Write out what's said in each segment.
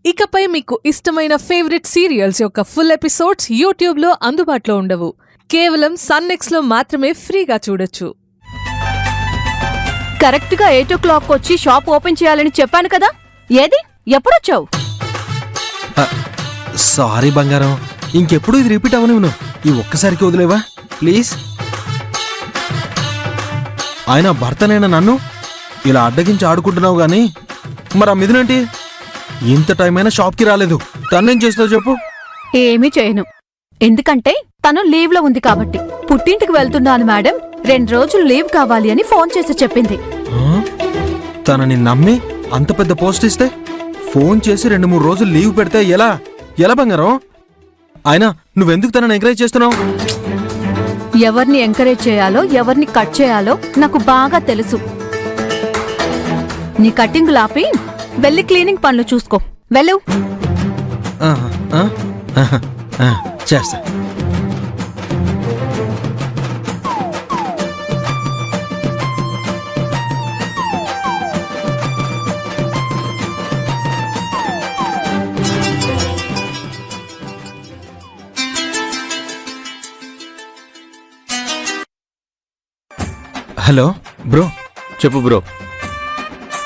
ఇకపై మీకు ఇష్టమైన ఫేవరెట్ సీరియల్స్ యొక్క ఫుల్ ఎపిసోడ్స్ యూట్యూబ్లో అందుబాటులో ఉండవు. కేవలం సన్నెక్స్లో మాత్రమే ఫ్రీగా చూడొచ్చు. కరెక్ట్గా 8 o'clock వచ్చి షాప్ ఓపెన్ చేయాలని చెప్పాను కదా, ఏది ఎప్పుడొచ్చావు? సారీ బంగారం, ఇంకెప్పుడు ఇది రిపీట్ అవ్వనివ్వను. ఈ ఒక్కసారికి వదిలేవా ప్లీజ్. ఆయన భర్తనైనా నన్ను ఇలా అడ్డగించి ఆడుకుంటున్నావు గాని మరి ఆ మిథునేంటి ఇంత టైం అయినా షాప్కి రాలేదు. తనేం చేస్తావు చెప్పు? ఏమీ చేయను, ఎందుకంటే తను లీవ్ లో ఉంది కాబట్టి. పుట్టింటికి వెళ్తున్నాను మేడం, 2 రోజులు లీవ్ కావాలి అని ఫోన్ చేసి చెప్పింది. తనని నమ్మి అంత పెద్ద పోస్ట్ ఇస్తే ఫోన్ చేసి 2-3 రోజులు లీవ్ పెడితే ఎలా ఎలా బంగారం? అయినా నువ్వెందుకు తనని ఎంకరేజ్ చేస్తున్నావు? ఎవరిని ఎంకరేజ్ చేయాలో ఎవరిని కట్ చేయాలో నాకు బాగా తెలుసు. నీ కట్టింగ్ లాపి వెళ్ళి క్లీనింగ్ పనులు చూసుకో, వెళ్ళు. చేస్తా. Hello bro. చెప్పు బ్రో.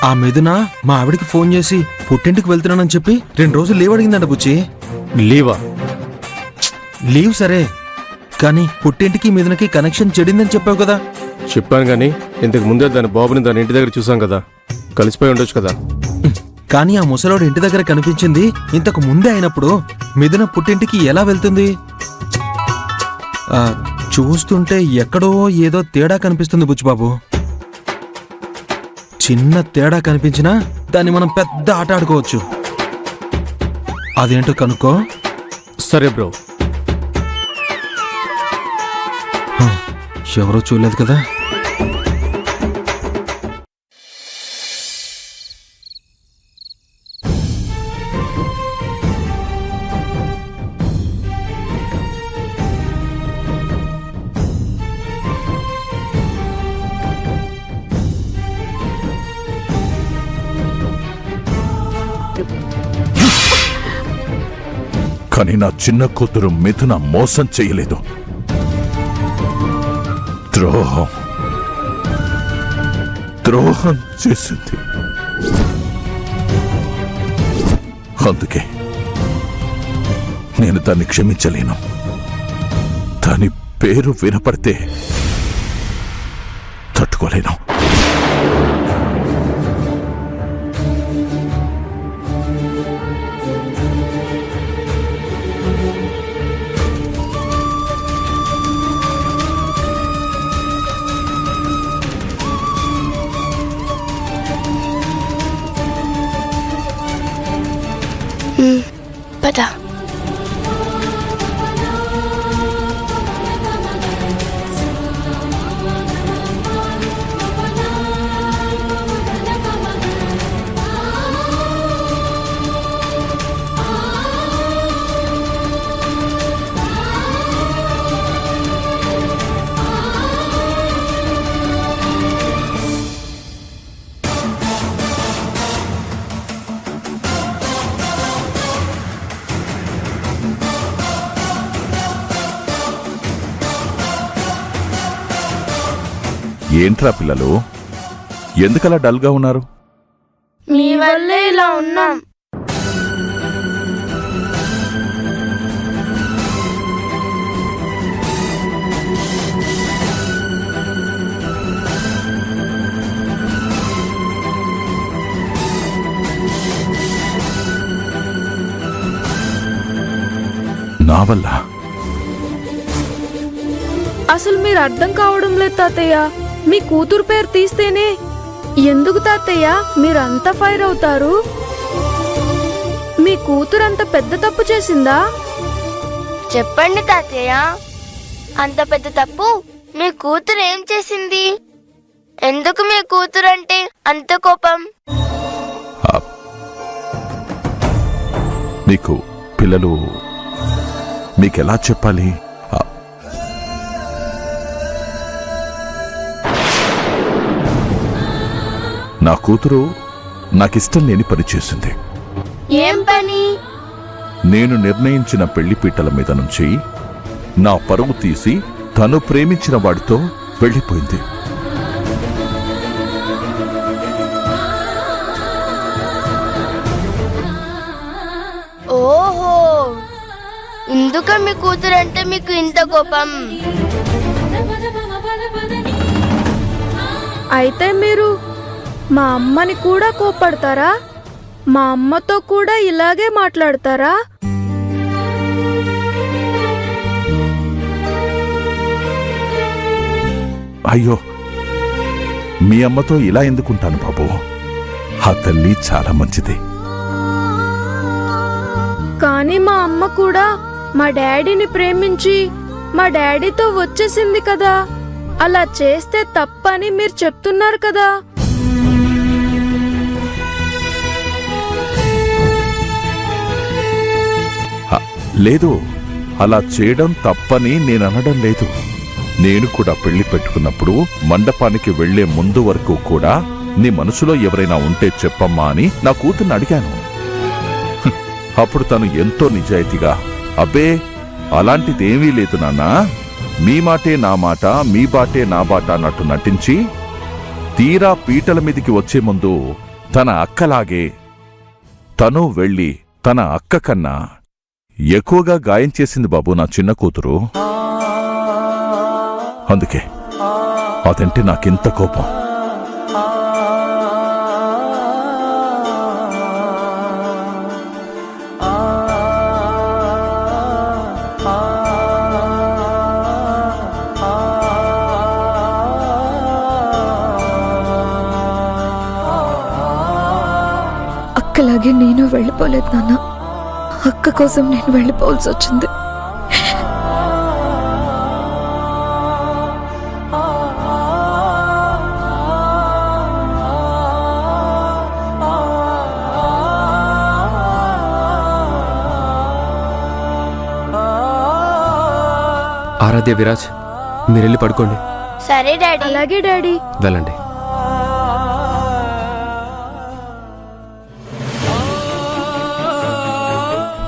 ఆ మిథున మా ఆవిడికి ఫోన్ చేసి పుట్టింటికి వెళ్తున్నానని చెప్పి 2 రోజులు లీవ్ అడిగిందంట బుచ్చి. లీవా? లీవ్ సరే, కానీ పుట్టింటికి మిథునకి కనెక్షన్ చెడిందని చెప్పావు కదా. చెప్పాను కానీ ఇంతకు ముందే దాని బాబుని దాని ఇంటి దగ్గర చూసాం కదా, కలిసిపోయి ఉండొచ్చు కదా. కానీ ఆ ముసలోడు ఇంటి దగ్గర కనిపించింది ఇంతకు ముందే అయినప్పుడు మిథున పుట్టింటికి ఎలా వెళ్తుంది? చూస్తుంటే ఎక్కడో ఏదో తేడా కనిపిస్తుంది బుచ్చిబాబు. చిన్న తేడా కనిపించినా దాన్ని మనం పెద్ద ఆట ఆడుకోవచ్చు. అదేంటో కనుక్కో. సరే బ్రో. ఎవరో చూడలేదు కదా. కానీ నా చిన్న కూతురు మిథున మోసం చేయలేదు, ద్రోహం చేసింది. అందుకే నేను దాన్ని క్షమించలేను. దాని పేరు వినపడితే తట్టుకోలేను. పద. ఏంట్రా పిల్లలు, ఎందుకలా డల్గా ఉన్నారు? మీ వల్లే ఇలా ఉన్నాం. నా వల్ల? అసలు మీరు అర్థం కావడం లేదు తాతయ్య. మీ కూతురు పేరు తీస్తేనే ఎందుకు తాతయ్య మీరంతా ఫైర్ అవుతారు? మీ కూతురు అంత పెద్ద తప్పు చేసిందా? చెప్పండి తాతయ్య, అంత పెద్ద తప్పు మీ కూతురు ఏం చేసింది? ఎందుకు మీ కూతురు అంటే అంత కోపం? మీకు పిల్లలు మీకెలా చెప్పాలి? నా కూతురు నాకిష్టం లేని పని చేసింది. ఏం పని? నేను నిర్ణయించిన పెళ్లిపీటల మీద నుంచి నా పరువు తీసి తను ప్రేమించిన వాడితో వెళ్ళిపోయింది. ఓహో, ఇందుక మీ కూతురంటే మీకు ఇంత కోపం? అయితే మీరు మా అమ్మని కూడా కోపడతారా? మా అమ్మతో కూడా ఇలాగే మాట్లాడతారా? అయ్యో, మీ అమ్మతో ఇలా ఎందుకుంటాను బాబు? ఆ తల్లి చాలా మంచిది. కానీ మా అమ్మ కూడా మా డాడీని ప్రేమించి మా డాడీతో వచ్చేసింది కదా. అలా చేస్తే తప్పని మీరు చెప్తున్నారు కదా. లేదు, అలా చేయడం తప్పని నేననడం లేదు. నేను కూడా పెళ్లి పెట్టుకున్నప్పుడు మండపానికి వెళ్లే ముందు వరకు కూడా నీ మనసులో ఎవరైనా ఉంటే చెప్పమ్మా అని నా కూతుర్ని అడిగాను. అప్పుడు తను ఎంతో నిజాయితీగా, అబ్బే అలాంటిదేమీ లేదు నాన్నా, మీ మాటే నా మాట, మీ బాటే నా బాట అన్నట్టు నటించి తీరా పీటల మీదికి వచ్చే ముందు తన అక్కలాగే తను వెళ్ళి తన అక్క కన్నా ఎక్కువగా గాయం చేసింది బాబు నా చిన్న కూతురు. అందుకే అదంటే నాకింత కోపం. అక్కలాగే నేను వెళ్ళిపోలేదు నాన్న. అక్క కోసం నేను వెళ్ళిపోవాల్సి వచ్చింది. ఆరాధ్య, విరాజ్, మీరెళ్ళి పడుకోండి. సరే డాడీ. అలాగే డాడీ. వెళ్ళండి.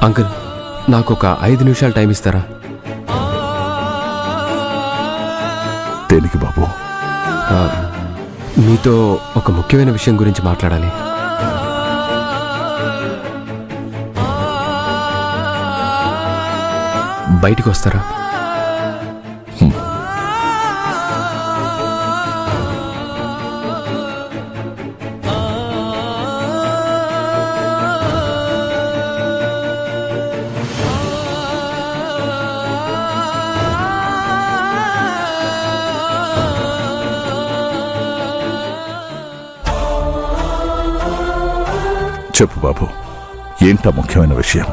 అంకుల్, నాకు ఒక 5 నిమిషాలు టైం ఇస్తారా? దేనికి బాబు? మీతో ఒక ముఖ్యమైన విషయం గురించి మాట్లాడాలి. బయటికి వస్తారా? చెప్పు బాబు, ఏంటా ముఖ్యమైన విషయం?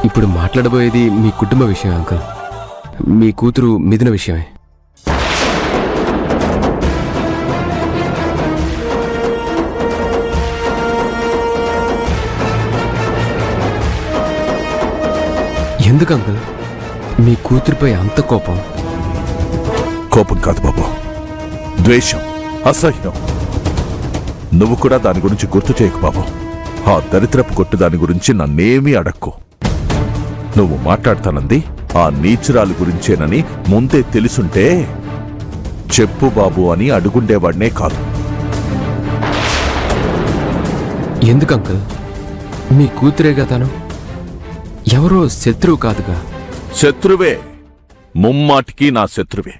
ఇప్పుడు మాట్లాడబోయేది మీ కుటుంబ విషయం అంకుల్. మీ కూతురు మిథున విషయమే. ఎందుకు అంకుల్ మీ కూతురిపై అంత కోపం? కోపం కాదు బాబు, ద్వేషం, అసహ్యం. నువ్వు కూడా దాని గురించి గుర్తు చేయకు బాబు. ఆ దరిద్రపు కొట్టు దాని గురించి నన్నేమీ అడక్కు. నువ్వు మాట్లాడతానంది ఆ నీచురాలు గురించేనని ముందే తెలుసుంటే చెప్పు బాబు అని అడుగుండేవాడినే కాదు. ఎందుకు అంకుల్? మీ కూతురేగా తను, ఎవరో శత్రువు కాదుగా. శత్రువే, ముమ్మాటికి నా శత్రువే.